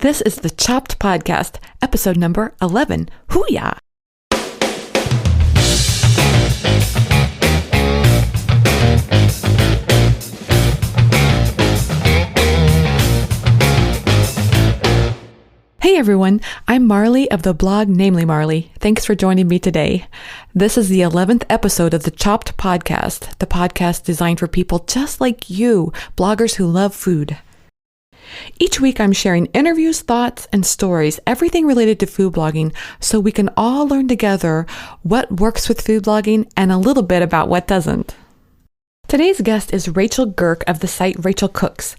This is the Chopped Podcast, episode number 11. Hoo-yah! Hey everyone, I'm Marley of the blog Namely Marley. Thanks for joining me today. This is the 11th episode of the Chopped Podcast, the podcast designed for people just like you, bloggers who love food. Each week I'm sharing interviews, thoughts, and stories, everything related to food blogging, so we can all learn together what works with food blogging and a little bit about what doesn't. Today's guest is Rachel Gurk of the site Rachel Cooks.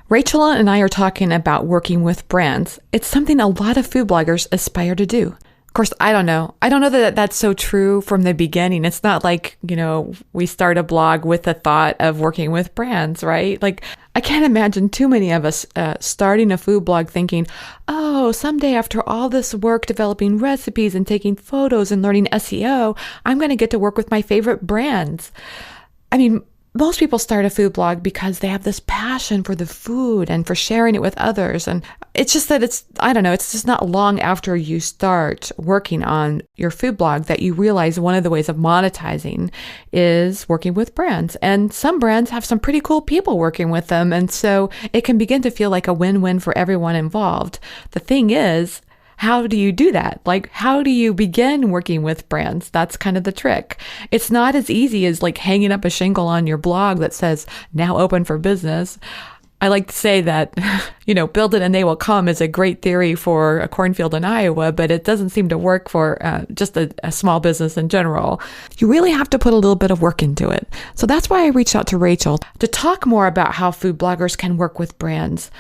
Rachel and I are talking about working with brands. It's something a lot of food bloggers aspire to do. Of course, I don't know that that's so true from the beginning. It's not like, we start a blog with the thought of working with brands, right? Like, I can't imagine too many of us starting a food blog thinking, oh, someday after all this work developing recipes and taking photos and learning SEO, I'm going to get to work with my favorite brands. I mean, most people start a food blog because they have this passion for the food and for sharing it with others. And it's just that it's just not long after you start working on your food blog that you realize one of the ways of monetizing is working with brands. And some brands have some pretty cool people working with them. And so it can begin to feel like a win-win for everyone involved. The thing is, how do you do that? Like, how do you begin working with brands? That's kind of the trick. It's not as easy as like hanging up a shingle on your blog that says, now open for business. I like to say that, build it and they will come is a great theory for a cornfield in Iowa, but it doesn't seem to work for just a small business in general. You really have to put a little bit of work into it. So that's why I reached out to Rachel to talk more about how food bloggers can work with brands.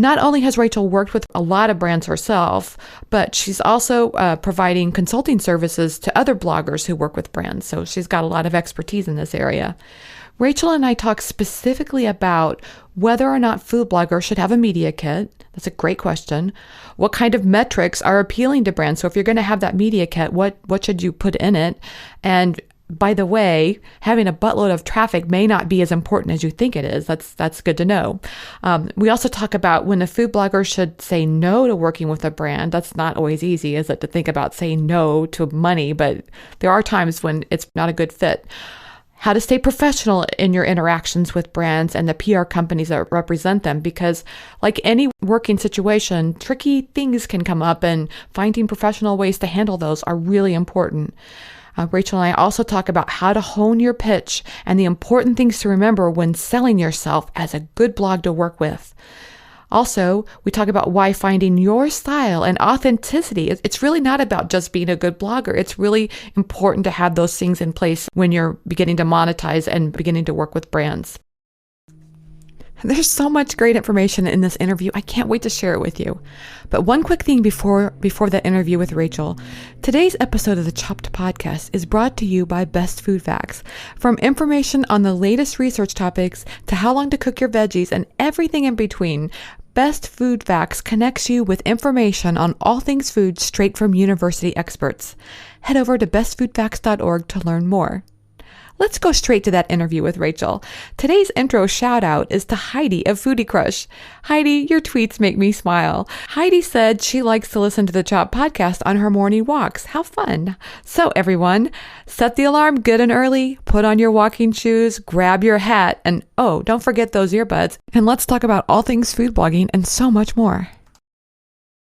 Not only has Rachel worked with a lot of brands herself, but she's also providing consulting services to other bloggers who work with brands. So she's got a lot of expertise in this area. Rachel and I talk specifically about whether or not food bloggers should have a media kit. That's a great question. What kind of metrics are appealing to brands? So if you're going to have that media kit, what should you put in it? And by the way, having a buttload of traffic may not be as important as you think it is. That's good to know. We also talk about when a food blogger should say no to working with a brand. That's not always easy, is it, to think about saying no to money, but there are times when it's not a good fit. How to stay professional in your interactions with brands and the PR companies that represent them, because like any working situation, tricky things can come up, and finding professional ways to handle those are really important. Rachel and I also talk about how to hone your pitch and the important things to remember when selling yourself as a good blog to work with. Also, we talk about why finding your style and authenticity, it's really not about just being a good blogger. It's really important to have those things in place when you're beginning to monetize and beginning to work with brands. There's so much great information in this interview. I can't wait to share it with you. But one quick thing before that interview with Rachel. Today's episode of the Chopped Podcast is brought to you by Best Food Facts. From information on the latest research topics to how long to cook your veggies and everything in between, Best Food Facts connects you with information on all things food straight from university experts. Head over to bestfoodfacts.org to learn more. Let's go straight to that interview with Rachel. Today's intro shout out is to Heidi of Foodie Crush. Heidi, your tweets make me smile. Heidi said she likes to listen to the Chop podcast on her morning walks. How fun. So everyone, set the alarm good and early, put on your walking shoes, grab your hat, and don't forget those earbuds. And let's talk about all things food blogging and so much more.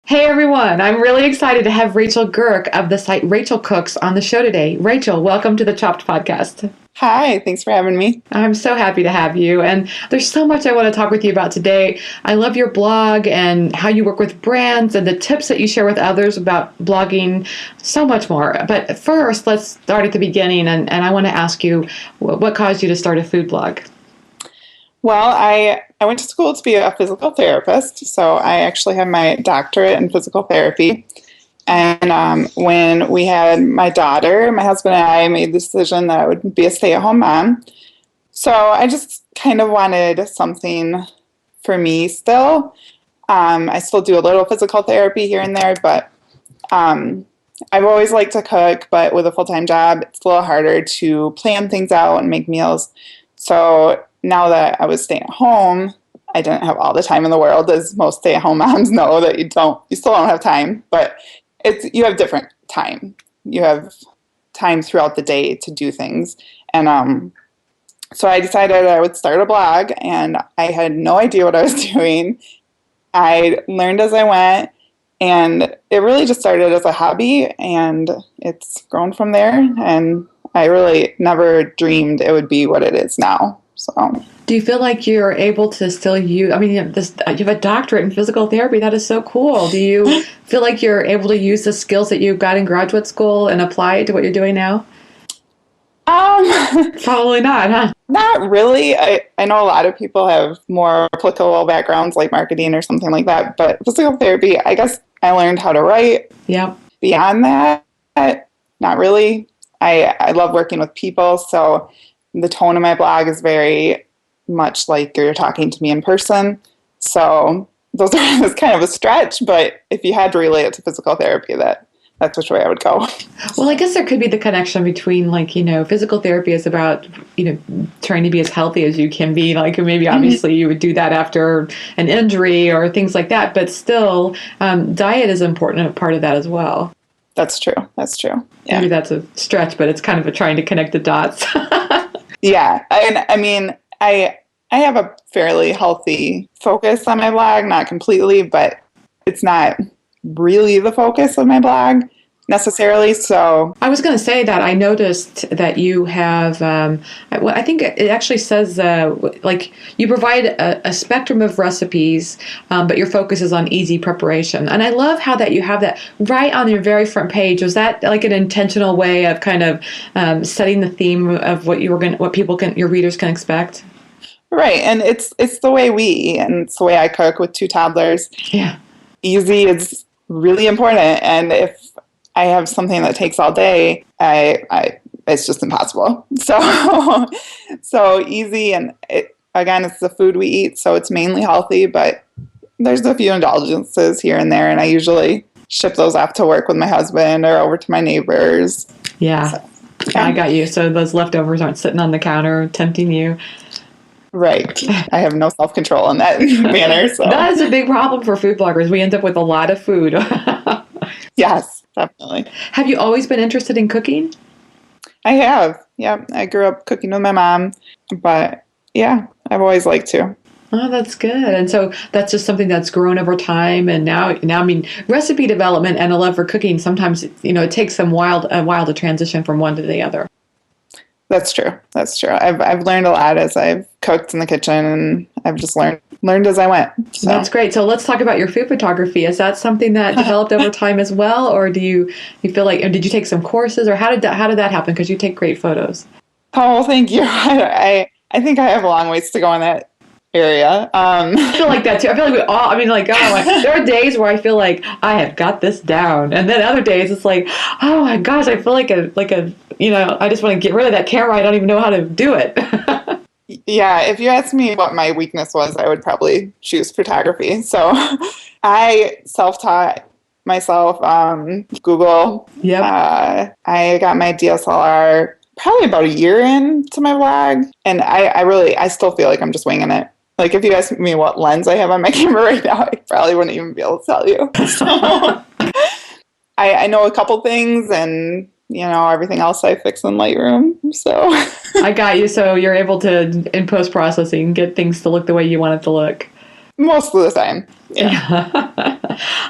Hey everyone, I'm really excited to have Rachel Gurk of the site Rachel Cooks on the show today. Rachel, welcome to the Chopped Podcast. Hi, thanks for having me. I'm so happy to have you. And there's so much I want to talk with you about today. I love your blog and how you work with brands and the tips that you share with others about blogging, so much more. But first, let's start at the beginning. And I want to ask you, what caused you to start a food blog? Well, I went to school to be a physical therapist, so I actually have my doctorate in physical therapy. And when we had my daughter, my husband and I made the decision that I would be a stay-at-home mom. So I just kind of wanted something for me still. I still do a little physical therapy here and there, but I've always liked to cook, but with a full-time job, it's a little harder to plan things out and make meals. So now that I was staying at home, I didn't have all the time in the world, as most stay-at-home moms know that you still don't have time, but you have different time. You have time throughout the day to do things. And so I decided I would start a blog, and I had no idea what I was doing. I learned as I went, and it really just started as a hobby, and it's grown from there. And I really never dreamed it would be what it is now. So, do you feel like you're able to still use, I mean, you have a doctorate in physical therapy. That is so cool. Do you feel like you're able to use the skills that you got in graduate school and apply it to what you're doing now? Probably not, huh? Not really. I know a lot of people have more applicable backgrounds like marketing or something like that, but physical therapy, I guess I learned how to write. Yeah. Beyond that, not really. I love working with people, so the tone of my blog is very much like you're talking to me in person. So it's kind of a stretch, but if you had to relate it to physical therapy, that's which way I would go. Well, I guess there could be the connection between, like, physical therapy is about, trying to be as healthy as you can be. Like, maybe obviously you would do that after an injury or things like that, but still, diet is an important part of that as well. That's true. Yeah. Maybe that's a stretch, but it's kind of trying to connect the dots. Yeah. And I mean, I have a fairly healthy focus on my blog, not completely, but it's not really the focus of my blog necessarily. So I was going to say that I noticed that you have, I think it actually says, like, you provide a spectrum of recipes, but your focus is on easy preparation. And I love how that you have that right on your very front page. Was that like an intentional way of kind of setting the theme of what your readers can expect? Right. And it's the way we eat, and it's the way I cook with 2 toddlers. Yeah. Easy is really important. And if I have something that takes all day, it's just impossible. So easy, and it's the food we eat, so it's mainly healthy, but there's a few indulgences here and there, and I usually ship those off to work with my husband or over to my neighbors. Yeah. So, yeah. I got you. So those leftovers aren't sitting on the counter tempting you. Right. I have no self-control in that manner. So that is a big problem for food bloggers. We end up with a lot of food. Yes, definitely. Have you always been interested in cooking? I have. Yeah. I grew up cooking with my mom, but yeah, I've always liked to. Oh, that's good. And so that's just something that's grown over time. And now, I mean, recipe development and a love for cooking, sometimes, it takes a while to transition from one to the other. That's true. I've learned a lot as I've cooked in the kitchen, and I've just learned as I went. So. That's great. So let's talk about your food photography. Is that something that developed over time as well, or do you feel like, or did you take some courses, or how did that happen? Because you take great photos. Oh, thank you. I think I have a long ways to go in that area. I feel like that too. I feel like we all, there are days where I feel like I have got this down. And then other days it's like, oh my gosh, I feel like I just want to get rid of that camera. I don't even know how to do it. Yeah. If you asked me what my weakness was, I would probably choose photography. So I self-taught myself, Google. Yep. I got my DSLR probably about a year into my blog. And I still feel like I'm just winging it. Like, if you ask me what lens I have on my camera right now, I probably wouldn't even be able to tell you. So I know a couple things, and, everything else I fix in Lightroom. So I got you. So you're able to, in post-processing, get things to look the way you want it to look. Most of the time. Yeah.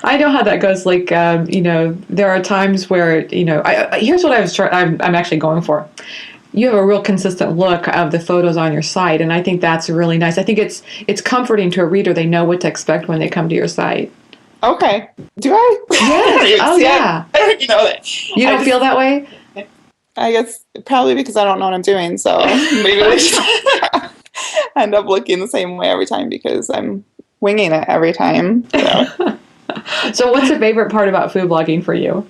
I know how that goes. Like, there are times where, here's what I'm actually going for. You have a real consistent look of the photos on your site, and I think that's really nice. I think it's comforting to a reader. They know what to expect when they come to your site. Okay. Do I? Yes. Oh, yeah. I don't know that. You don't feel that way? I guess probably because I don't know what I'm doing, so maybe I just end up looking the same way every time because I'm winging it every time. So. So what's the favorite part about food blogging for you?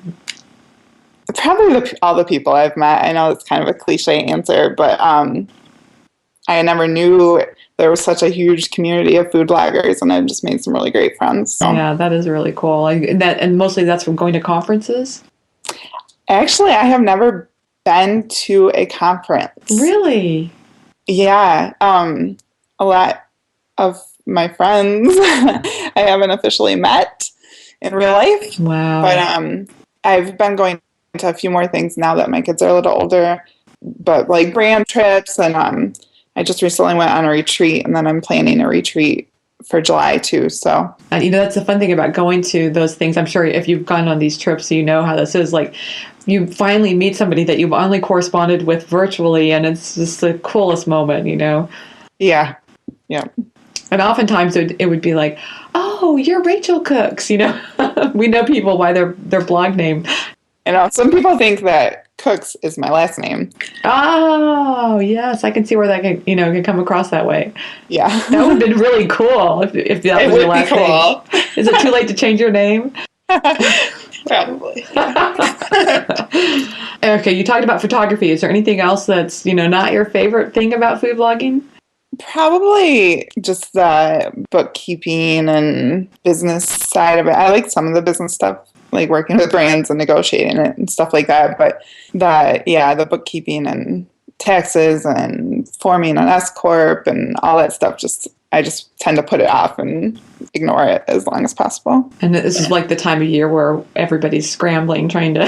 Probably all the people I've met. I know it's kind of a cliche answer, but I never knew there was such a huge community of food bloggers, and I've just made some really great friends. So. Yeah, that is really cool. And mostly that's from going to conferences? Actually, I have never been to a conference. Really? Yeah. A lot of my friends I haven't officially met in real life. Wow. But I've been going to a few more things now that my kids are a little older, but like brand trips, and I just recently went on a retreat, and then I'm planning a retreat for July too. So, and that's the fun thing about going to those things. I'm sure if you've gone on these trips, you know how this is. Like, you finally meet somebody that you've only corresponded with virtually, and it's just the coolest moment, Yeah. And oftentimes it would be like, oh, you're Rachel Cooks, We know people by their blog name. Some people think that Cooks is my last name. Oh, yes. I can see where that can come across that way. Yeah. That would have been really cool if that was your last name. Is it too late to change your name? Probably. Okay, you talked about photography. Is there anything else that's, not your favorite thing about food blogging? Probably just the bookkeeping and business side of it. I like some of the business stuff, like working with brands and negotiating it and stuff like that. But the bookkeeping and taxes and forming an S corp and all that stuff, I just tend to put it off and ignore it as long as possible. And this is like the time of year where everybody's scrambling, trying to.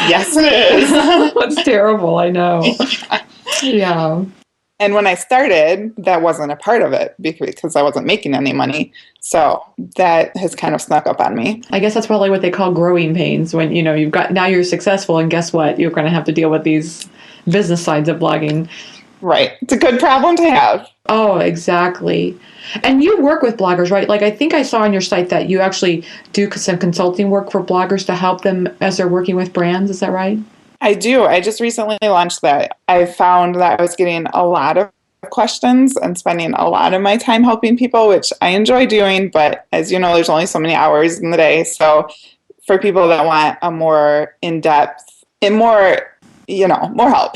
Yes, it is. It's terrible. I know. Yeah. And when I started, that wasn't a part of it because I wasn't making any money. So that has kind of snuck up on me. I guess that's probably what they call growing pains when, now you're successful, and guess what? You're going to have to deal with these business sides of blogging. Right. It's a good problem to have. Oh, exactly. And you work with bloggers, right? Like, I think I saw on your site that you actually do some consulting work for bloggers to help them as they're working with brands. Is that right? I do. I just recently launched that. I found that I was getting a lot of questions and spending a lot of my time helping people, which I enjoy doing. But as you know, there's only so many hours in the day. So for people that want a more in-depth and more help.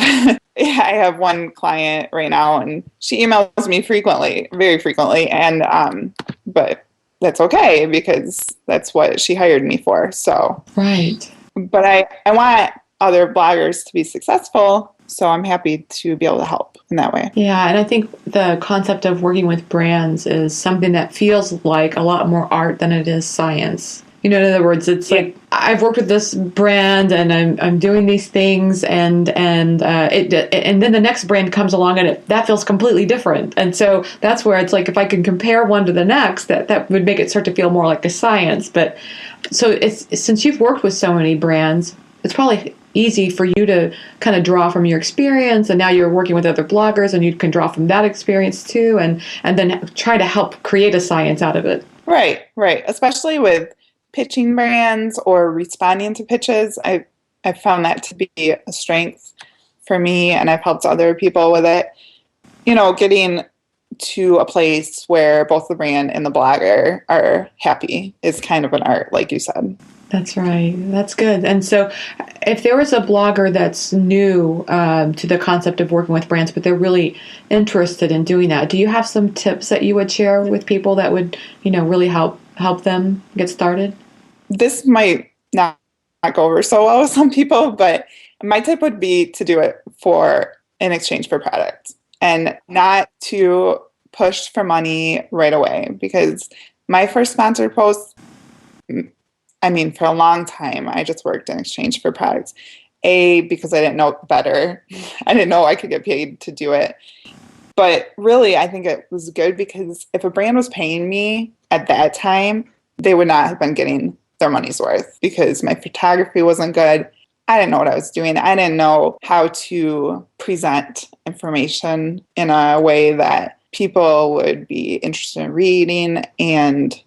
I have one client right now, and she emails me very frequently. And, but that's okay because that's what she hired me for. So, right. But I want other bloggers to be successful, so I'm happy to be able to help in that way. Yeah, and I think the concept of working with brands is something that feels like a lot more art than it is science. In other words, it's like, I've worked with this brand and I'm doing these things, and then the next brand comes along and that feels completely different. And so that's where it's like, if I can compare one to the next, that would make it start to feel more like a science. But so since you've worked with so many brands, it's probably easy for you to kind of draw from your experience, and now you're working with other bloggers and you can draw from that experience too, and then try to help create a science out of it. Right. Especially with pitching brands or responding to pitches. I've found that to be a strength for me, and I've helped other people with it. Getting to a place where both the brand and the blogger are happy is kind of an art, like you said. That's right. That's good. And so if there was a blogger that's new to the concept of working with brands, but they're really interested in doing that, do you have some tips that you would share with people that would, really help them get started? This might not go over so well with some people, but my tip would be to do it in exchange for product and not to push for money right away. Because my first sponsored post, for a long time, I just worked in exchange for products. Because I didn't know better. I didn't know I could get paid to do it. But really, I think it was good because if a brand was paying me at that time, they would not have been getting their money's worth because my photography wasn't good. I didn't know what I was doing. I didn't know how to present information in a way that people would be interested in reading and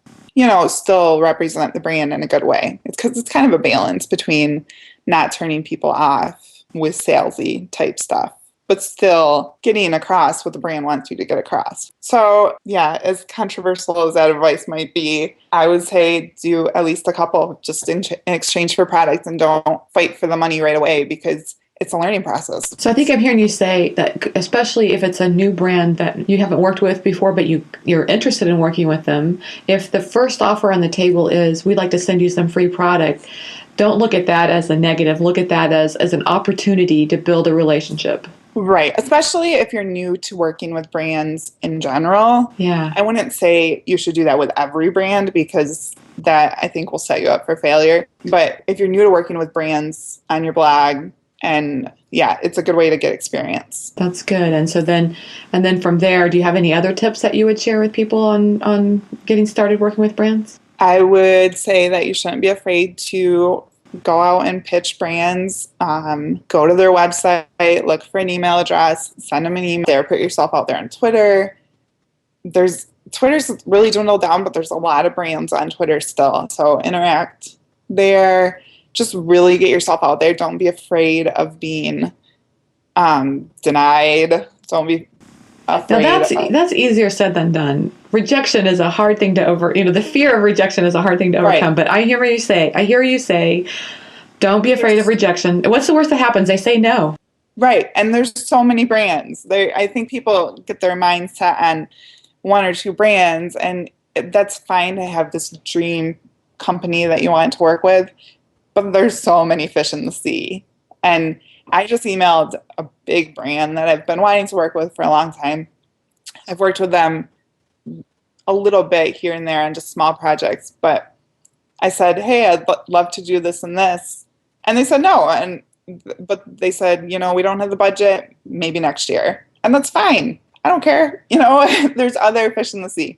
still represent the brand in a good way. It's because it's kind of a balance between not turning people off with salesy type stuff, but still getting across what the brand wants you to get across. So yeah, as controversial as that advice might be, I would say do at least a couple just in exchange for products, and don't fight for the money right away because it's a learning process. So I think I'm hearing you say that, especially if it's a new brand that you haven't worked with before, but you're interested in working with them, if the first offer on the table is, we'd like to send you some free product, don't look at that as a negative. Look at that as an opportunity to build a relationship. Right. Especially if you're new to working with brands in general. Yeah. I wouldn't say you should do that with every brand because that I think will set you up for failure. But if you're new to working with brands on your blog, and yeah, it's a good way to get experience. That's good. And then from there, do you have any other tips that you would share with people on getting started working with brands? I would say that you shouldn't be afraid to go out and pitch brands. Go to their website, look for an email address, send them an email there, put yourself out there on Twitter. Twitter's really dwindled down, but there's a lot of brands on Twitter still. So interact there. Just really get yourself out there. Don't be afraid of being denied. Don't be afraid. Now that's easier said than done. Rejection is a hard thing to the fear of rejection is a hard thing to overcome. Right. But I hear you say, don't be afraid of rejection. What's the worst that happens? They say no. Right. And there's so many brands. I think people get their mindset on one or two brands, and that's fine to have this dream company that you want to work with, but there's so many fish in the sea. And I just emailed a big brand that I've been wanting to work with for a long time. I've worked with them a little bit here and there on just small projects, but I said, hey, I'd love to do this and this. And they said no. But they said, we don't have the budget, maybe next year. And that's fine. I don't care. There's other fish in the sea.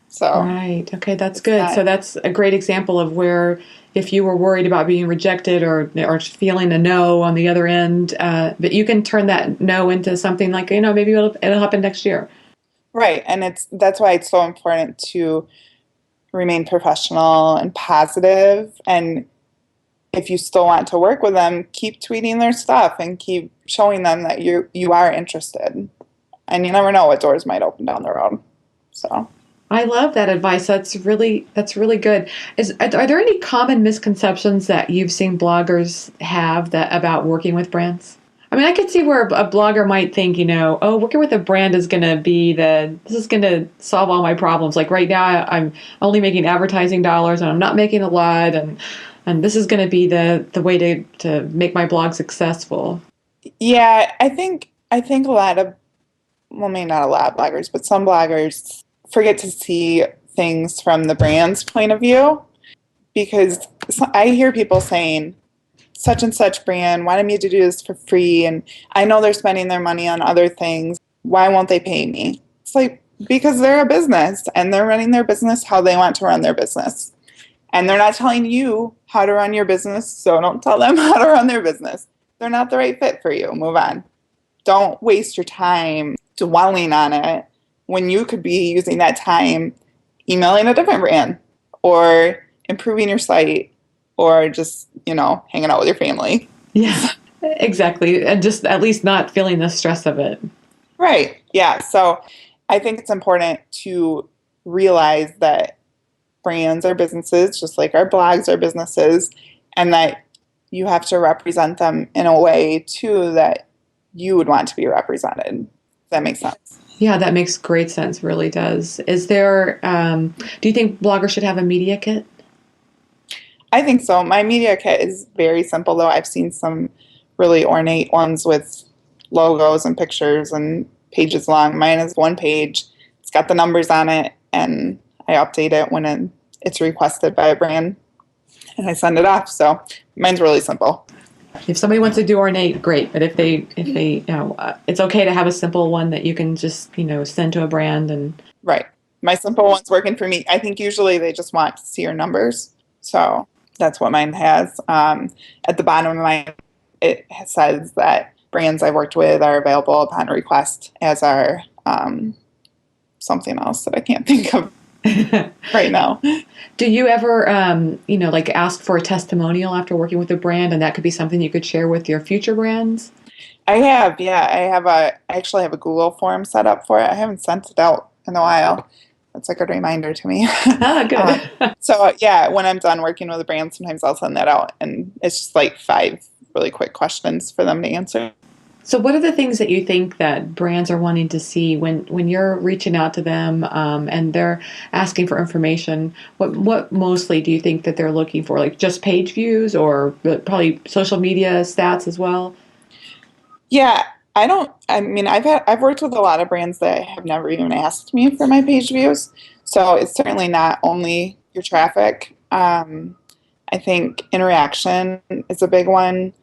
So right. Okay, that's good. So that's a great example of where if you were worried about being rejected or feeling a no on the other end, but you can turn that no into something like, maybe it'll happen next year. Right. And that's why it's so important to remain professional and positive. And if you still want to work with them, keep tweeting their stuff and keep showing them that you are interested. And you never know what doors might open down the road. So I love that advice. That's really good. Are there any common misconceptions that you've seen bloggers have about working with brands? I mean, I could see where a blogger might think, working with a brand is going to this is going to solve all my problems. Like right now, I'm only making advertising dollars and I'm not making a lot, and this is going to be the way to make my blog successful. Yeah, I think a lot of, well, maybe not a lot of bloggers, but some bloggers forget to see things from the brand's point of view, because I hear people saying, such and such brand wanted me to do this for free, and I know they're spending their money on other things. Why won't they pay me? It's like, because they're a business and they're running their business how they want to run their business. And they're not telling you how to run your business, so don't tell them how to run their business. They're not the right fit for you. Move on. Don't waste your time dwelling on it when you could be using that time emailing a different brand or improving your site or just, hanging out with your family. Yeah, exactly. And just at least not feeling the stress of it. Right. Yeah. So I think it's important to realize that brands are businesses, just like our blogs are businesses, and that you have to represent them in a way, too, that you would want to be represented. Does that make sense? Yeah, that makes great sense. Really does. Is there, do you think bloggers should have a media kit? I think so. My media kit is very simple, though. I've seen some really ornate ones with logos and pictures and pages long. Mine is one page. It's got the numbers on it, and I update it when it's requested by a brand, and I send it off. So mine's really simple. If somebody wants to do ornate, great. But if they, it's okay to have a simple one that you can just, send to a brand and. Right. My simple one's working for me. I think usually they just want to see your numbers. So that's what mine has. At the bottom of mine, it says that brands I've worked with are available upon request, as are something else that I can't think of right now. Do you ever, ask for a testimonial after working with a brand, and that could be something you could share with your future brands? I have, yeah. I actually have a Google form set up for it. I haven't sent it out in a while. That's like a reminder to me. Ah, good. So, yeah, when I'm done working with a brand, sometimes I'll send that out, and it's just like 5 really quick questions for them to answer. So what are the things that you think that brands are wanting to see when you're reaching out to them and they're asking for information? What mostly do you think that they're looking for? Like just page views or probably social media stats as well? Yeah, I've worked with a lot of brands that have never even asked me for my page views. So it's certainly not only your traffic. I think interaction is a big one,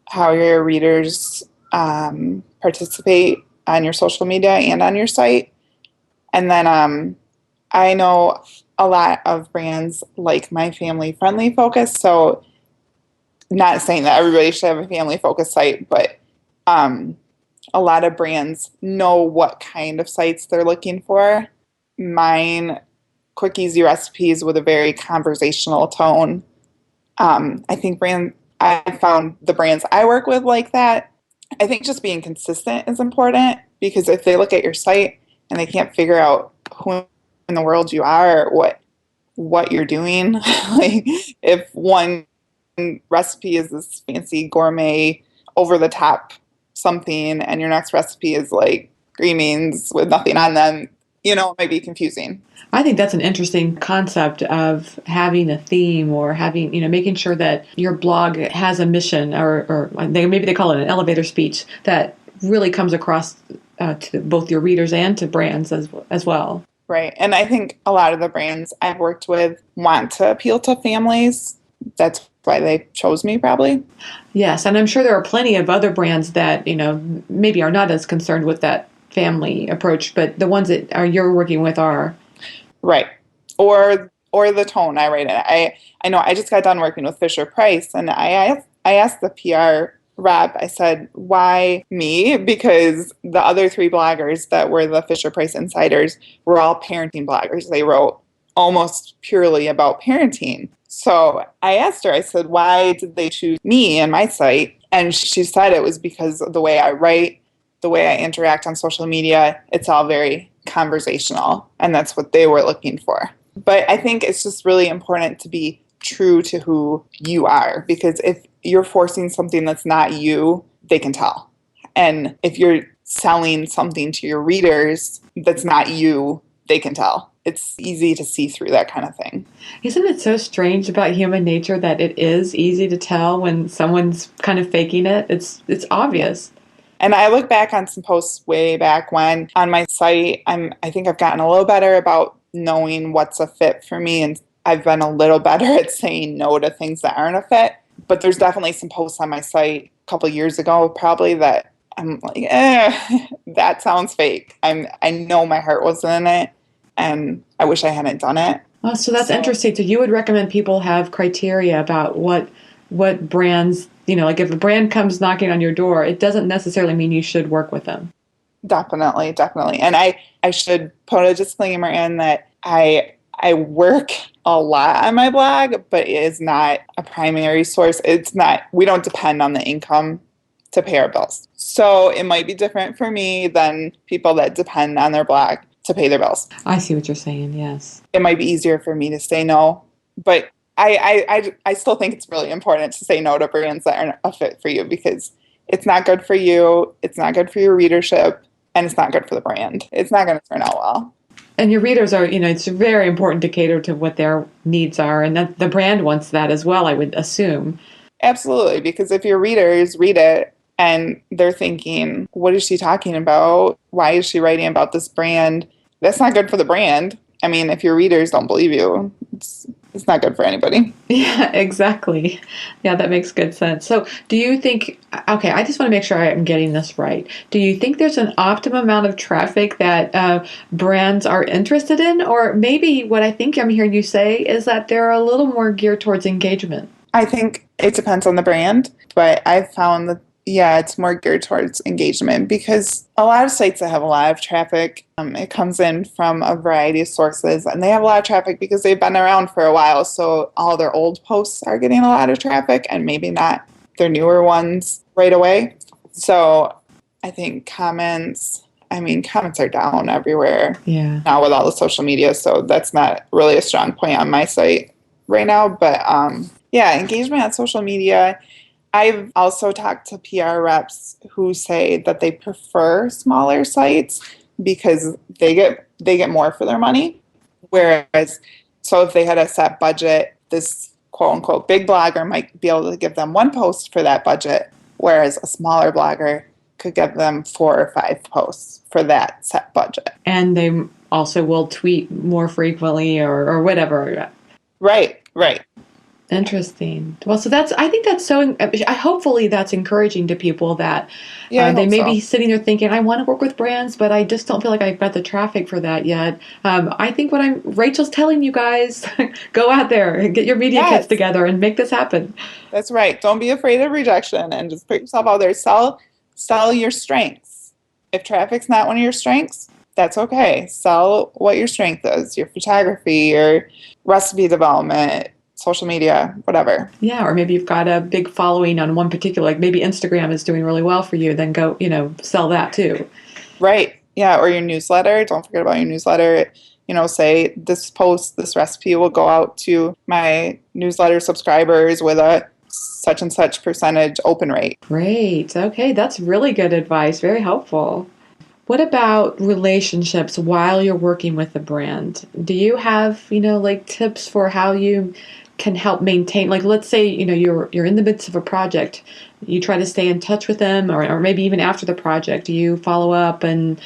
how your readers participate on your social media and on your site. And then I know a lot of brands like my family friendly focus. So not saying that everybody should have a family focused site, but um, a lot of brands know what kind of sites they're looking for. Mine, quick, easy recipes with a very conversational tone. I found the brands I work with like that. I think just being consistent is important because if they look at your site and they can't figure out who in the world you are or what you're doing, like if one recipe is this fancy gourmet over the top something and your next recipe is like green beans with nothing on them, it might be confusing. I think that's an interesting concept of having a theme or having, making sure that your blog has a mission or maybe they call it an elevator speech that really comes across to both your readers and to brands as well. Right. And I think a lot of the brands I've worked with want to appeal to families. That's why they chose me, probably. Yes. And I'm sure there are plenty of other brands that, maybe are not as concerned with that family approach, but the ones that you're working with are. Right. Or the tone I write in. I know I just got done working with Fisher Price, and I asked the PR rep, I said, why me? Because the other three bloggers that were the Fisher Price insiders were all parenting bloggers. They wrote almost purely about parenting. So I asked her, I said, why did they choose me and my site? And she said it was because of the way I write, the way I interact on social media. It's all very conversational, and that's what they were looking for. But I think it's just really important to be true to who you are, because if you're forcing something that's not you, they can tell. And if you're selling something to your readers that's not you, they can tell. It's easy to see through that kind of thing. Isn't it so strange about human nature that it is easy to tell when someone's kind of faking it? It's obvious. And I look back on some posts way back when on my site, I think I've gotten a little better about knowing what's a fit for me, and I've been a little better at saying no to things that aren't a fit. But there's definitely some posts on my site a couple of years ago, probably, that I'm like, that sounds fake. I know my heart wasn't in it, and I wish I hadn't done it. Oh, so that's interesting. So you would recommend people have criteria about what brands, like if a brand comes knocking on your door, it doesn't necessarily mean you should work with them. Definitely, definitely. And I should put a disclaimer in that I work a lot on my blog, but it is not a primary source. We don't depend on the income to pay our bills. So it might be different for me than people that depend on their blog to pay their bills. I see what you're saying, yes. It might be easier for me to say no, but I still think it's really important to say no to brands that aren't a fit for you, because it's not good for you, it's not good for your readership, and it's not good for the brand. It's not going to turn out well. And your readers are, it's very important to cater to what their needs are, and that the brand wants that as well, I would assume. Absolutely, because if your readers read it and they're thinking, what is she talking about? Why is she writing about this brand? That's not good for the brand. I mean, if your readers don't believe you, it's not good for anybody. Yeah, exactly. Yeah, that makes good sense. So do you think, okay, I just want to make sure I'm getting this right. Do you think there's an optimum amount of traffic that brands are interested in? Or maybe what I think I'm hearing you say is that they're a little more geared towards engagement? I think it depends on the brand, but I've found that, yeah, it's more geared towards engagement, because a lot of sites that have a lot of traffic, it comes in from a variety of sources, and they have a lot of traffic because they've been around for a while. So all their old posts are getting a lot of traffic and maybe not their newer ones right away. So I think comments are down everywhere now with all the social media. So that's not really a strong point on my site right now. But yeah, engagement on social media. I've also talked to PR reps who say that they prefer smaller sites because they get more for their money. Whereas, so if they had a set budget, this quote unquote big blogger might be able to give them one post for that budget, whereas a smaller blogger could give them 4 or 5 posts for that set budget. And they also will tweet more frequently or whatever. Right, right. Interesting. Well, so I think that's so, hopefully that's encouraging to people that Yeah, I they hope may so. be sitting there thinking, I want to work with brands, but I just don't feel like I've got the traffic for that yet. I think Rachel's telling you guys, go out there and get your media kits together and make this happen. That's right. Don't be afraid of rejection and just put yourself out there. Sell your strengths. If traffic's not one of your strengths, that's okay. Sell what your strength is, your photography, your recipe development, social media, whatever. Yeah, or maybe you've got a big following on one particular, like maybe Instagram is doing really well for you, then go, sell that too. Right. Yeah, or your newsletter. Don't forget about your newsletter. Say this recipe will go out to my newsletter subscribers with a such and such percentage open rate. Great. Okay, that's really good advice. Very helpful. What about relationships while you're working with a brand? Do you have, like tips for how you can help maintain, like, let's say, you're in the midst of a project, you try to stay in touch with them, or maybe even after the project, do you follow up and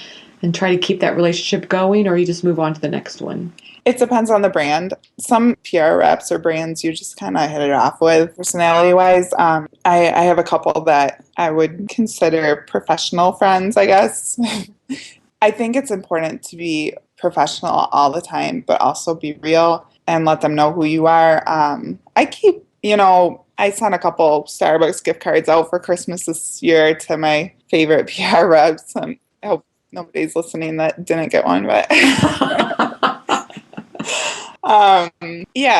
try to keep that relationship going, or you just move on to the next one? It depends on the brand. Some PR reps or brands you just kind of hit it off with personality-wise. I have a couple that I would consider professional friends, I guess. I think it's important to be professional all the time, but also be real and let them know who you are. I sent a couple Starbucks gift cards out for Christmas this year to my favorite PR reps. I hope nobody's listening that didn't get one, but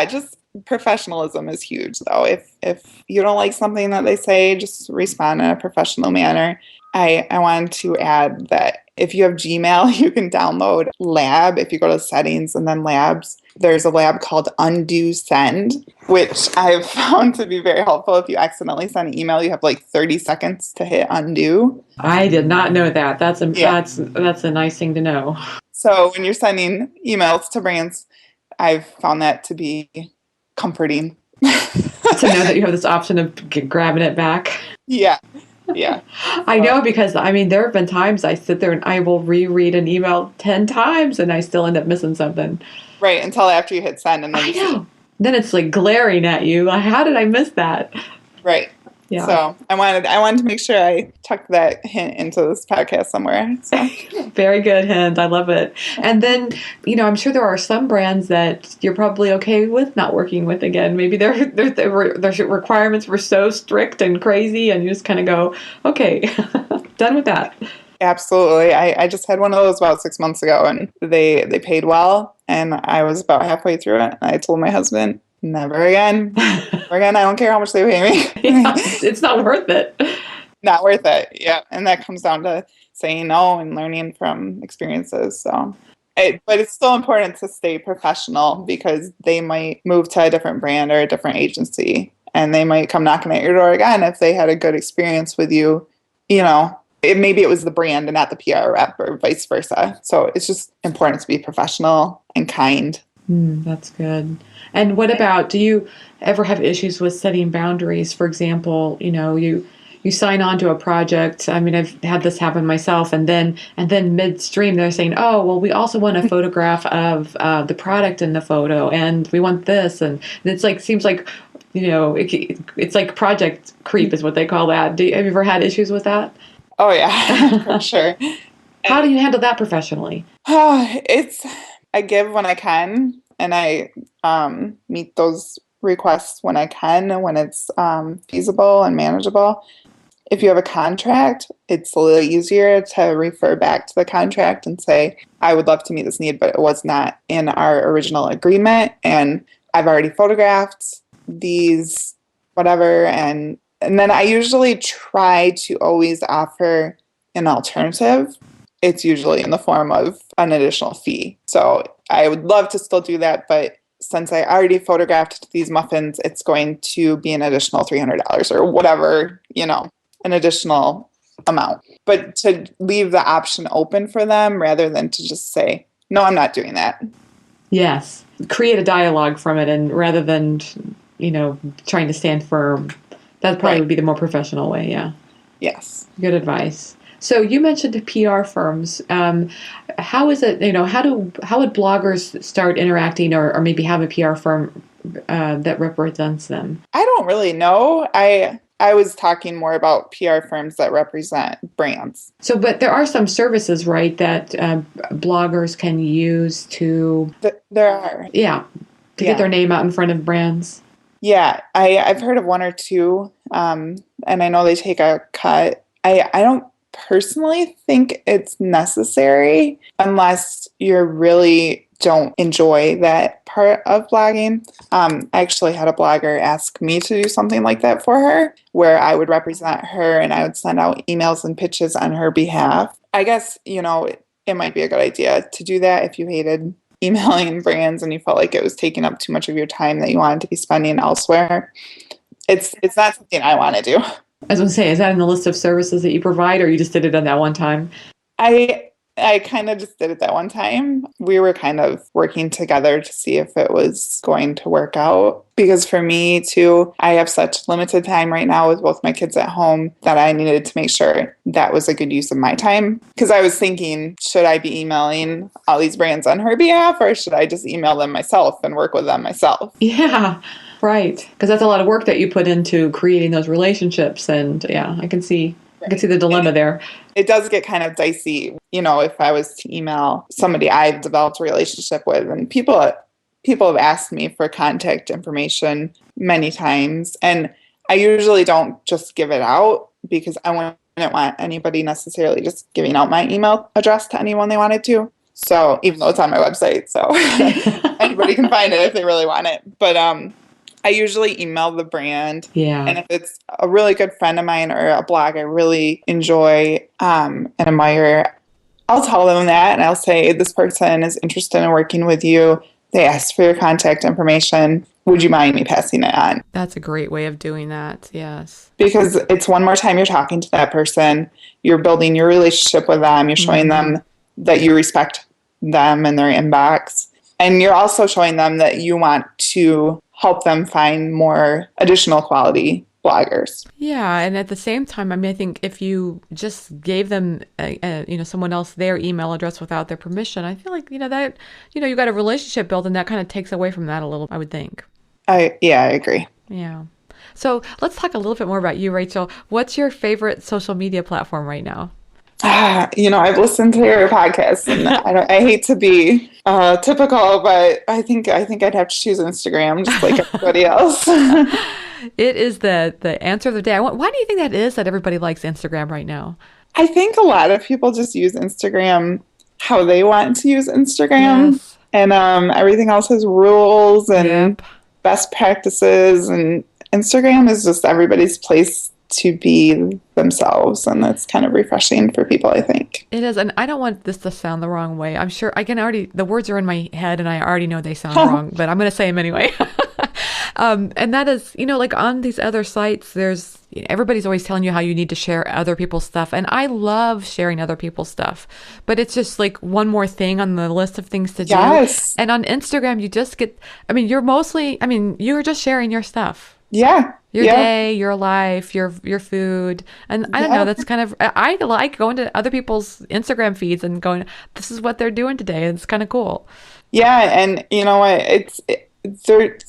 just professionalism is huge, though. If you don't like something that they say, just respond in a professional manner. I wanted to add that if you have Gmail, you can download Lab. If you go to settings and then labs, there's a lab called Undo Send, which I've found to be very helpful. If you accidentally send an email, you have like 30 seconds to hit undo. I did not know that. That's a nice thing to know. So when you're sending emails to brands, I've found that to be comforting. To know that you have this option of grabbing it back. Yeah. I know, because there have been times I sit there and I will reread an email 10 times and I still end up missing something. Right, until after you hit send. And then I know. Then it's like glaring at you. Like, how did I miss that? Right. Yeah. So I wanted to make sure I tucked that hint into this podcast somewhere. So. Very good hint. I love it. And then, I'm sure there are some brands that you're probably okay with not working with again. Maybe their requirements were so strict and crazy, and you just kind of go, okay, done with that. Absolutely. I just had one of those about 6 months ago, and they paid well, and I was about halfway through it, and I told my husband, Never again. I don't care how much they pay me. Yeah, it's not worth it. Not worth it. Yeah. And that comes down to saying no and learning from experiences. But it's still important to stay professional, because they might move to a different brand or a different agency, and they might come knocking at your door again if they had a good experience with you. Maybe it was the brand and not the PR rep, or vice versa. So it's just important to be professional and kind. That's good. And what about, do you ever have issues with setting boundaries? For example, you sign on to a project. I've had this happen myself, and then midstream they're saying, oh, well, we also want a photograph of the product in the photo, and we want this, and it's like, seems like, it's like project creep is what they call that. Have you ever had issues with that? Oh yeah, for sure. How do you handle that professionally? I give when I can, and I meet those requests when I can, and when it's feasible and manageable. If you have a contract, it's a little easier to refer back to the contract and say, I would love to meet this need, but it was not in our original agreement, and I've already photographed these, whatever. And then I usually try to always offer an alternative. It's usually in the form of an additional fee. So I would love to still do that, but since I already photographed these muffins, it's going to be an additional $300 or whatever, an additional amount. But to leave the option open for them rather than to just say, no, I'm not doing that. Yes. Create a dialogue from it, and rather than, trying to stand firm. That probably would be the more professional way, yeah. Yes. Good advice. So you mentioned PR firms. How is it, how would bloggers start interacting or maybe have a PR firm that represents them? I don't really know. I was talking more about PR firms that represent brands. So, but there are some services, right, that bloggers can use to, There are. to get their name out in front of brands. Yeah, I've heard of one or two, and I know they take a cut. I don't personally think it's necessary unless you really don't enjoy that part of blogging. I actually had a blogger ask me to do something like that for her, where I would represent her and I would send out emails and pitches on her behalf. I guess, it might be a good idea to do that if you hated emailing brands and you felt like it was taking up too much of your time that you wanted to be spending elsewhere. It's not something I want to do. I was going to say, is that in the list of services that you provide, or you just did it on that one time? I kind of just did it that one time. We were kind of working together to see if it was going to work out. Because for me, too, I have such limited time right now with both my kids at home that I needed to make sure that was a good use of my time. Because I was thinking, should I be emailing all these brands on her behalf, or should I just email them myself and work with them myself? Yeah, right. Because that's a lot of work that you put into creating those relationships. And yeah, I can see the dilemma there. It does get kind of dicey, if I was to email somebody I've developed a relationship with, and people have asked me for contact information many times, and I usually don't just give it out because I wouldn't want anybody necessarily just giving out my email address to anyone they wanted to. So even though it's on my website, so anybody can find it if they really want it. But I usually email the brand. Yeah. And if it's a really good friend of mine or a blog I really enjoy and admire, I'll tell them that and I'll say, this person is interested in working with you. They asked for your contact information. Would you mind me passing it on? That's a great way of doing that. Yes. Because it's one more time you're talking to that person. You're building your relationship with them. You're showing them that you respect them and their inbox. And you're also showing them that you want to help them find more additional quality bloggers. Yeah, and at the same time, I think if you just gave them, someone else their email address without their permission, I feel like that you got a relationship built, and that kind of takes away from that a little. I would think. I agree. Yeah. So let's talk a little bit more about you, Rachel. What's your favorite social media platform right now? I've listened to your podcast, and I hate to be typical, but I think I'd have to choose Instagram, just like everybody else. It is the answer of the day. Why do you think that is that everybody likes Instagram right now? I think a lot of people just use Instagram how they want to use Instagram, yes. And everything else has rules and best practices, and Instagram is just everybody's place to be themselves, and that's kind of refreshing for people, I think. It is, and I don't want this to sound the wrong way. I'm sure the words are in my head and I already know they sound wrong, but I'm going to say them anyway. And that is, like on these other sites, everybody's always telling you how you need to share other people's stuff, and I love sharing other people's stuff, but it's just like one more thing on the list of things to do. Yes. And on Instagram, you just get, you're just sharing your stuff. Yeah. Your day, your life, your food. And I don't know, that's kind of, I like going to other people's Instagram feeds and going, this is what they're doing today. And it's kind of cool. Yeah. And you know what?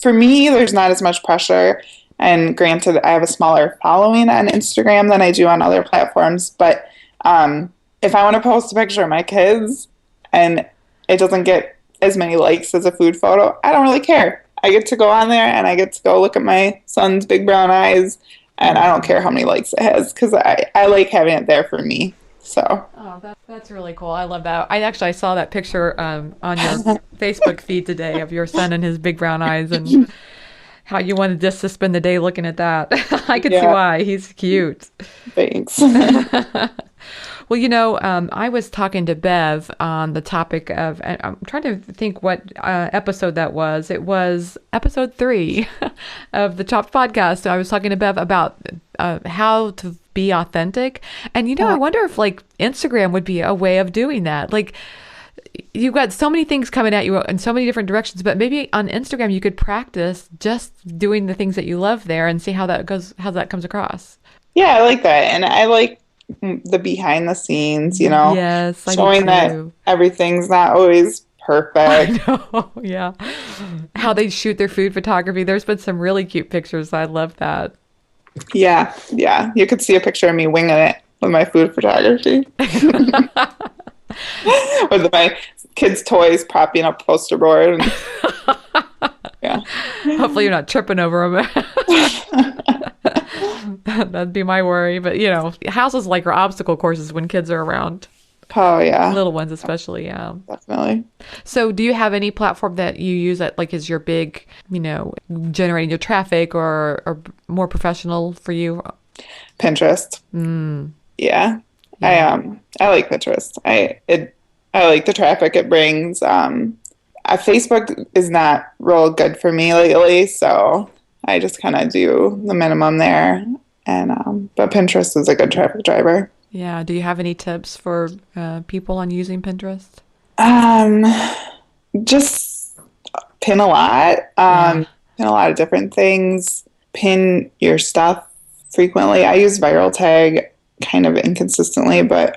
For me, there's not as much pressure. And granted, I have a smaller following on Instagram than I do on other platforms. But if I want to post a picture of my kids and it doesn't get as many likes as a food photo, I don't really care. I get to go on there and I get to go look at my son's big brown eyes, and I don't care how many likes it has because I like having it there for me. So. Oh, that's really cool. I love that. I saw that picture on your Facebook feed today of your son and his big brown eyes, and how you wanted just to spend the day looking at that. I could see why. He's cute. Thanks. Well, I was talking to Bev on the topic of, I'm trying to think what episode that was. It was episode 3 of the Chopped podcast. So I was talking to Bev about how to be authentic. And, I wonder if Instagram would be a way of doing that. You've got so many things coming at you in so many different directions, but maybe on Instagram you could practice just doing the things that you love there and see how that comes across. Yeah, I like that. And I like the behind the scenes, Yes, I do showing that too. everything's not always I perfect. know. Yeah. How they shoot their food photography. There's been some really cute pictures. I love that. Yeah, yeah. You could see a picture of me winging it with my food photography, with my kids' toys propping up poster board. And, yeah. Hopefully you're not tripping over them. That'd be my worry. But, houses like are obstacle courses when kids are around. Oh, yeah, Little ones especially, yeah. definitely. So do you have any platform that you use that like is your big, generating your traffic or more professional for you? Pinterest. Yeah. I Yeah. I like Pinterest. I like the traffic it brings. Facebook is not real good for me lately, so I just kind of do the minimum there. And but Pinterest is a good traffic driver. Yeah. Do you have any tips for people on using Pinterest? Um, just pin a lot. Yeah. Pin a lot of different things. Pin your stuff frequently. I use viral tag kind of inconsistently, but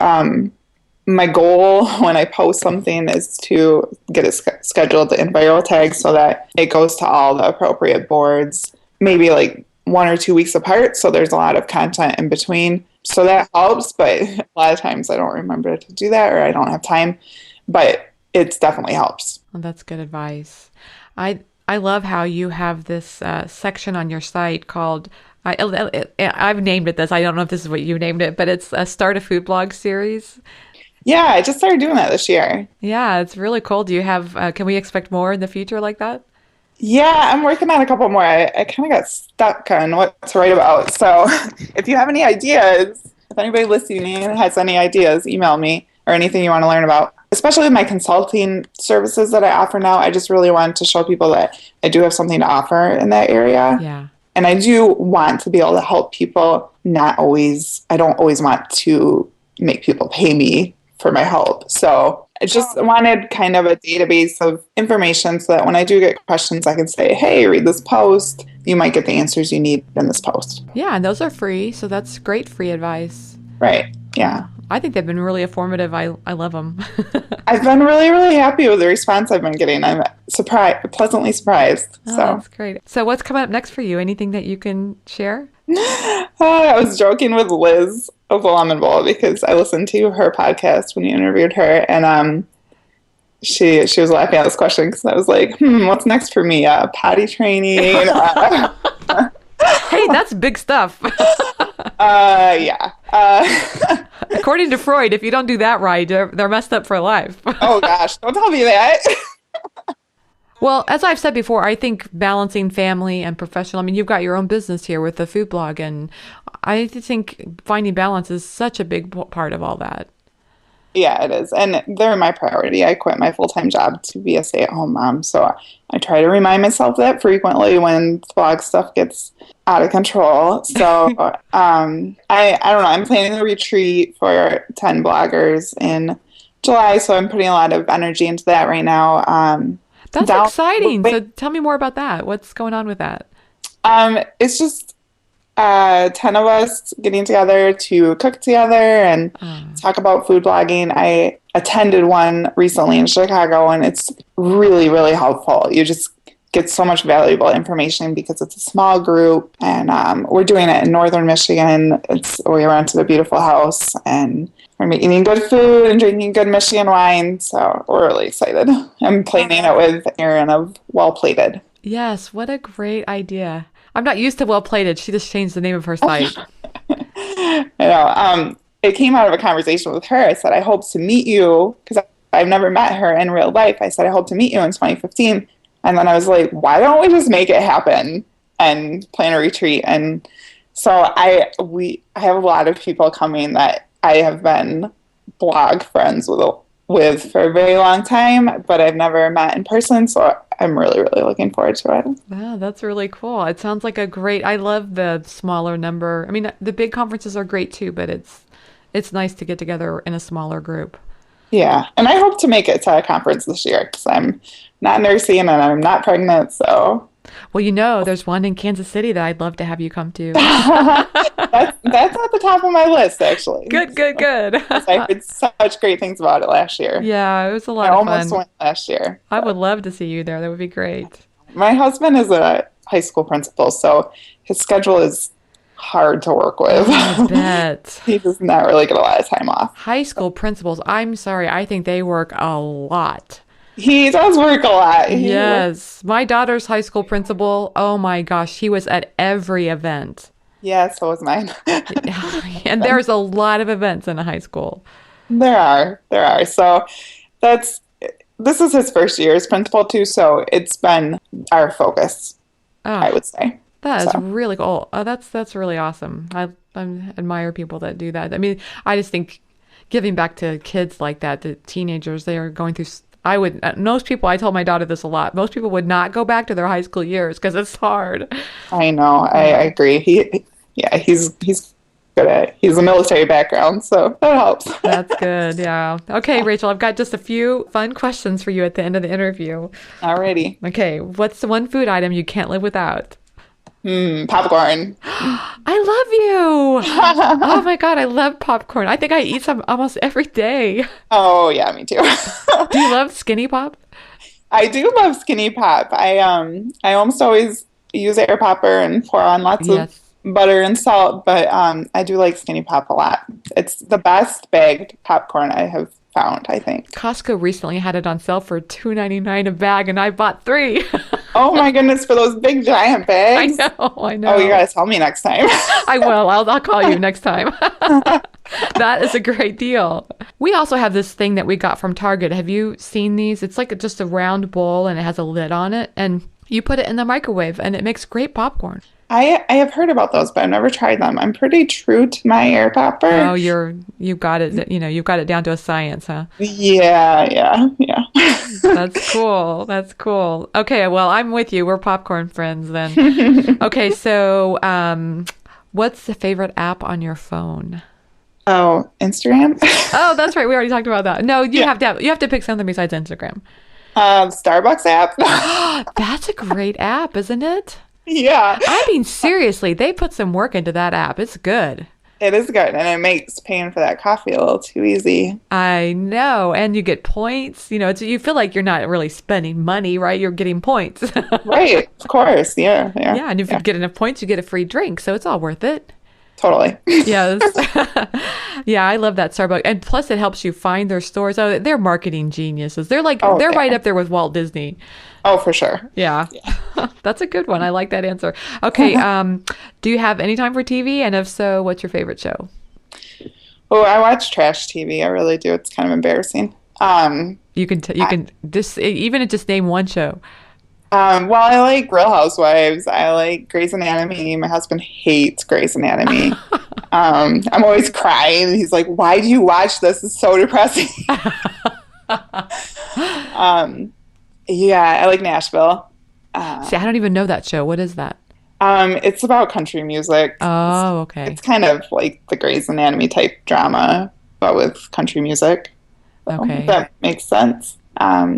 my goal when I post something is to get it scheduled in viral tag so that it goes to all the appropriate boards, maybe like 1 or 2 weeks apart. So there's a lot of content in between. So that helps, but a lot of times I don't remember to do that or I don't have time, but it definitely helps. Well, that's good advice. I love how you have this section on your site called I've named it this. I don't know if this is what you named it, but it's a Start a Food Blog series. Yeah, I just started doing that this year. Yeah, it's really cool. Do you have, can we expect more in the future like that? Yeah, I'm working on a couple more. I kind of got stuck on what to write about. So if you have any ideas, if anybody listening has any ideas, email me or anything you want to learn about. Especially with my consulting services that I offer now, I just really want to show people that I do have something to offer in that area. Yeah. And I do want to be able to help people, I don't always want to make people pay me for my help. So I just wanted kind of a database of information so that when I do get questions, I can say, hey, read this post. You might get the answers you need in this post. Yeah, and those are free, so that's great free advice. Right. Yeah. I think they've been really informative. I love them. I've been really, really happy with the response I've been getting. I'm pleasantly surprised. Oh, So that's great. So what's coming up next for you? Anything that you can share? I was joking with Liz of the Lemon Bowl because I listened to her podcast when you interviewed her, and she was laughing at this question because I was like, what's next for me? Potty training? Hey, that's big stuff. Yeah. According to Freud, if you don't do that right, they're messed up for life. Oh gosh, don't tell me that. Well, as I've said before, I think balancing family and professional, I mean, you've got your own business here with the food blog, and I think finding balance is such a big part of all that. Yeah, it is. And they're my priority. I quit my full-time job to be a stay-at-home mom. So I try to remind myself that frequently when blog stuff gets out of control. So I don't know. I'm planning a retreat for 10 bloggers in July. So I'm putting a lot of energy into that right now. That's exciting. So tell me more about that. What's going on with that? It's just 10 of us getting together to cook together and talk about food blogging. I attended one recently in Chicago, and it's really, really helpful. You just get so much valuable information because it's a small group, and we're doing it in northern Michigan. We rented a beautiful house, and we're eating good food and drinking good Michigan wine, so we're really excited. I'm planning it with Erin of Well Plated. Yes, what a great idea. I'm not used to Well Plated. She just changed the name of her site. I know. It came out of a conversation with her. I said, I hope to meet you, because I've never met her in real life. I said, I hope to meet you in 2015. And then I was like, why don't we just make it happen and plan a retreat? And so I have a lot of people coming that I have been blog friends with for a very long time, but I've never met in person. So I'm really, really looking forward to it. Wow, that's really cool. It sounds like I love the smaller number. I mean, the big conferences are great too, but it's nice to get together in a smaller group. Yeah. And I hope to make it to a conference this year because I'm not nursing and I'm not pregnant. So Well, there's one in Kansas City that I'd love to have you come to. That's at the top of my list, actually. Good, good, good. I heard such great things about it last year. Yeah, it was a I lot of almost fun. went last year. I would love to see you there. That would be great. My husband is a high school principal, so his schedule is hard to work with. Oh, I bet. He does not really get a lot of time off. High school principals, I'm sorry, I think they work a lot. He does work a lot. Yes. My daughter's high school principal, oh my gosh, he was at every event. Yeah, so was mine. And there's a lot of events in a high school. There are. So this is his first year as principal too, so it's been our focus, I Oh, would say. that is So really cool. Oh, that's really awesome. I admire people that do that. I mean, I just think giving back to kids like that, the teenagers, they are going through. I would most people. I told my daughter this a lot. Most people would not go back to their high school years because it's hard. I know, I Yeah, agree. He's a military background, so that helps. that's good. Yeah. Okay, Rachel, I've got just a few fun questions for you at the end of the interview. Alrighty. Okay, what's the one food item you can't live without? Popcorn. I love you. Oh my God, I love popcorn. I think I eat some almost every day. Oh yeah, me too. Do you love Skinny Pop? I do love Skinny Pop. I almost always use air popper and pour on lots of Yes. butter and salt, but I do like Skinny Pop a lot. It's the best bagged popcorn I have found, I think. Costco recently had it on sale for $2.99 a bag, and I bought three. Oh my goodness, for those big giant I bags. know, I Oh, you know. gotta tell me next time. I will. I'll call you next time. That is a great deal. We also have this thing that we got from Target. Have you seen these? It's like just a round bowl and it has a lid on it, and you put it in the microwave and it makes great popcorn. I have heard about those, but I've never tried them. I'm pretty true to my air popper. Oh, you've got it, you've got it down to a science, huh? Yeah. That's cool. That's cool. Okay, well, I'm with you. We're popcorn friends then. Okay, so what's the favorite app on your phone? Oh, Instagram? Oh, that's right. We already talked about that. No, Yeah. you have to pick something besides Instagram. Starbucks app? That's a great app, isn't it? Yeah. I mean, seriously, they put some work into that app. It's good. It is good, and it makes paying for that coffee a little too easy. I know. And you get points. You feel like you're not really spending money, right? You're getting points. Right, of course. Yeah. Yeah. And if you get enough points, you get a free drink. So it's all worth it. Totally. Yes. Yeah, I love that Starbucks. And plus it helps you find their stores. Oh, they're marketing geniuses. They're Oh, they're right yeah. up there with Walt Disney. Oh, for sure. Yeah. That's a good one. I like that answer. Okay, do you have any time for TV? And if so, what's your favorite show? Oh, I watch trash TV. I really do. It's kind of embarrassing. You can just even just name one show. Well, I like Real Housewives. I like Grey's Anatomy. My husband hates Grey's Anatomy. I'm always crying. He's like, "Why do you watch this? It's so depressing." Yeah, I like Nashville. See, I don't even know that show. What is that? It's about country music. Oh, okay. It's kind of like the Grey's Anatomy type drama, but with country music. So, Okay. if that makes sense. Are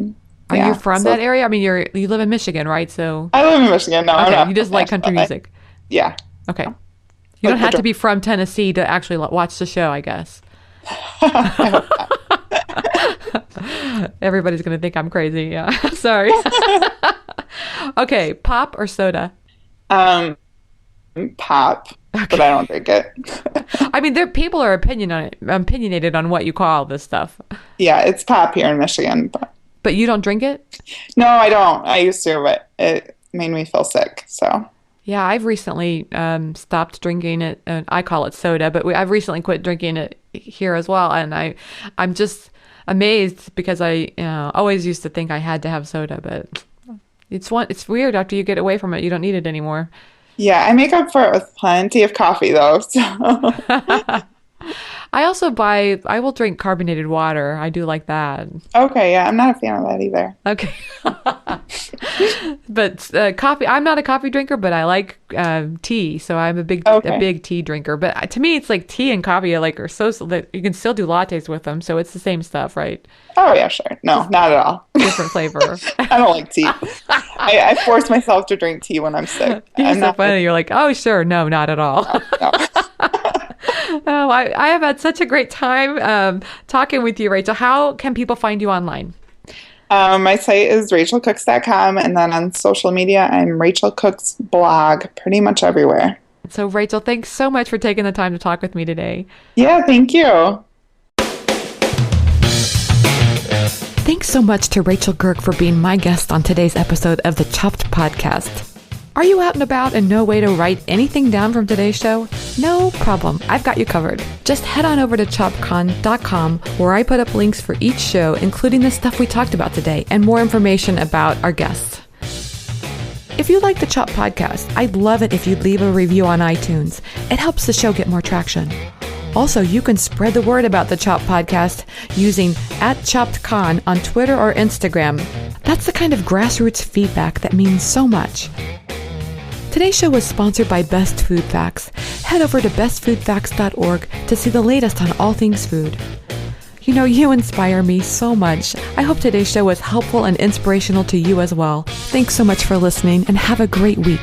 Yeah. you from So that area? I mean, you live in Michigan, right? So I live in Michigan. No, I'm okay, not you just from like country Nashville. music. Yeah. Okay. You Like don't the have to be from Tennessee to actually watch the show, I guess. Everybody's going to think I'm crazy. Yeah. Sorry. Okay. Pop or soda? Pop, but I don't drink it. I mean, people are opinionated on what you call this stuff. Yeah, it's pop here in Michigan, But you don't drink it? no, I don't. I used to, but it made me feel sick. So Yeah, I've recently stopped drinking it. I call it soda, but I've recently quit drinking it here as well. And I'm just amazed because I always used to think I had to have soda, but it's weird after you get away from it. You don't need it anymore. yeah, I make up for it with plenty of coffee though. So I will drink carbonated water. I do like that. Okay, yeah, I'm not a fan of that either. Okay. But coffee, I'm not a coffee drinker, but I like tea. So I'm a big tea drinker. But to me, it's like tea and coffee are so that you can still do lattes with them. So it's the same stuff, right? Oh, yeah, sure. No, not at all. Different flavor. I don't like tea. I force myself to drink tea when I'm sick. You're so funny. You're like, oh, sure. No, not at all. No. Oh, I have had such a great time talking with you, Rachel. How can people find you online? My site is rachelcooks.com, and then on social media, I'm Rachel Cooks blog, pretty much everywhere. So, Rachel, thanks so much for taking the time to talk with me today. Yeah, thank you. Thanks so much to Rachel Gurk for being my guest on today's episode of the Chopped Podcast. Are you out and about and no way to write anything down from today's show? No problem. I've got you covered. Just head on over to chopcon.com where I put up links for each show, including the stuff we talked about today and more information about our guests. If you like the Chop Podcast, I'd love it if you'd leave a review on iTunes. It helps the show get more traction. Also, you can spread the word about the Chop Podcast using @ChoppedCon on Twitter or Instagram. That's the kind of grassroots feedback that means so much. Today's show was sponsored by Best Food Facts. Head over to bestfoodfacts.org to see the latest on all things food. You know, you inspire me so much. I hope today's show was helpful and inspirational to you as well. Thanks so much for listening and have a great week.